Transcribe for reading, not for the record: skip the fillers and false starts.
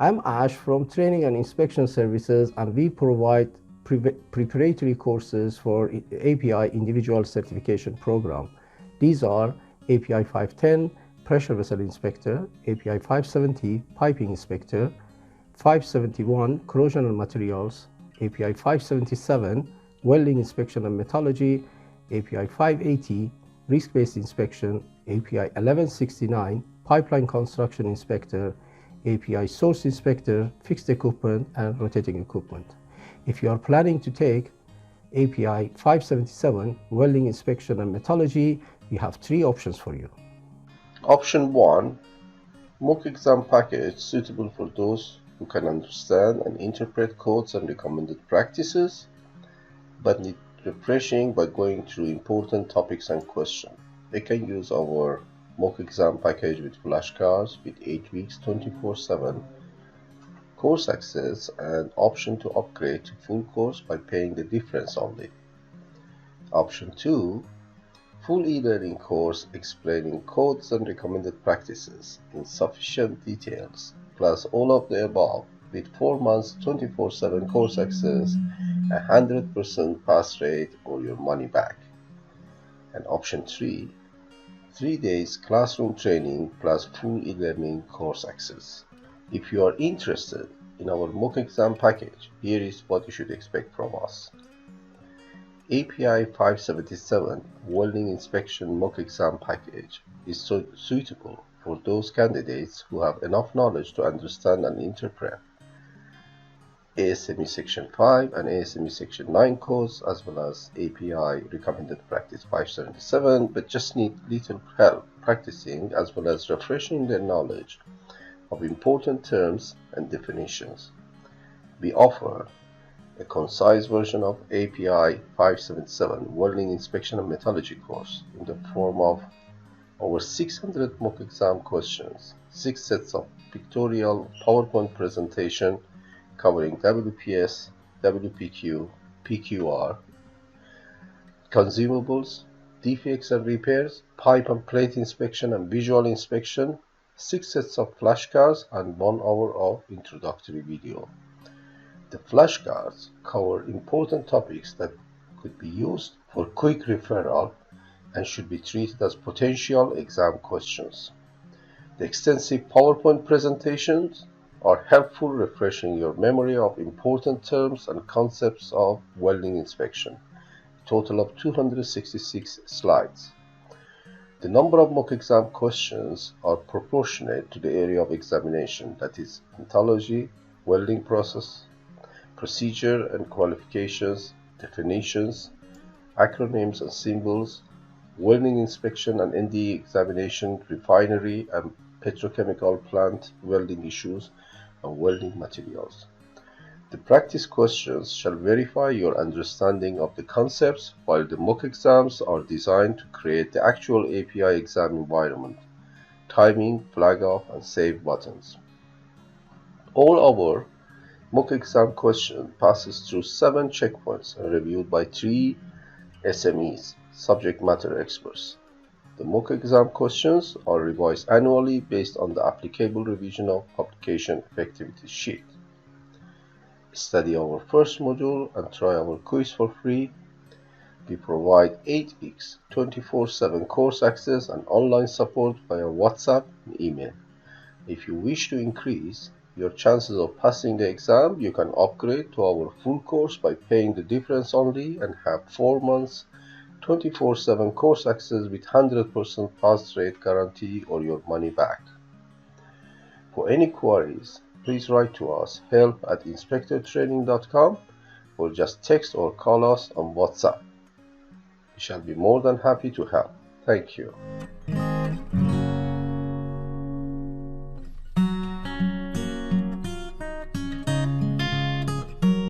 I'm Ash from Training and Inspection Services, and we provide preparatory courses for API Individual Certification Program. These are API 510, Pressure Vessel Inspector, API 570, Piping Inspector, 571, Corrosional Materials, API 577, Welding Inspection and Metallurgy, API 580, Risk-Based Inspection, API 1169, Pipeline Construction Inspector, API Source Inspector, Fixed Equipment and Rotating Equipment. If you are planning to take API 577, Welding Inspection and Metallurgy, we have 3 options for you. Option 1, mock exam package suitable for those who can understand and interpret codes and recommended practices, but need refreshing by going through important topics and questions. They can use our mock exam package with flashcards with 8 weeks 24/7 course access and option to upgrade to full course by paying the difference only. Option 2, full e-learning course explaining codes and recommended practices in sufficient details, plus all of the above with 4 months 24/7 course access, 100% pass rate or your money back. And option 3, 3 days classroom training plus full e-learning course access. If you are interested in our mock exam package, here is what you should expect from us. API 577 Welding Inspection Mock Exam Package is suitable for those candidates who have enough knowledge to understand and interpret ASME Section 5 and ASME Section 9 codes, as well as API Recommended Practice 577, but just need little help practicing as well as refreshing their knowledge of important terms and definitions. We offer a concise version of API 577 Welding Inspection and Metallurgy course in the form of over 600 mock exam questions, 6 sets of pictorial PowerPoint presentation covering WPS, WPQ, PQR, consumables, defects and repairs, pipe and plate inspection and visual inspection, 6 sets of flashcards, and 1 hour of introductory video. The flashcards cover important topics that could be used for quick referral and should be treated as potential exam questions. The extensive PowerPoint presentations are helpful refreshing your memory of important terms and concepts of welding inspection. A total of 266 slides. The number of mock exam questions are proportionate to the area of examination, that is, metallurgy, welding process, procedure and qualifications, definitions, acronyms and symbols, welding inspection and NDE examination, refinery and petrochemical plant welding issues, and welding materials. The practice questions shall verify your understanding of the concepts, while the mock exams are designed to create the actual API exam environment, timing, flag off, and save buttons. All our mock exam question passes through 7 checkpoints and reviewed by 3 SMEs, subject matter experts. The mock exam questions are revised annually based on the applicable revision of Publication Effectivity Sheet. Study our first module and try our quiz for free. We provide 8 weeks 24/7 course access and online support via WhatsApp and email. If you wish to increase your chances of passing the exam, you can upgrade to our full course by paying the difference only and have 4 months 24/7 course access with 100% pass rate guarantee or your money back. For any queries, please write to us help@inspectortraining.com or just text or call us on WhatsApp. We shall be more than happy to help. Thank you.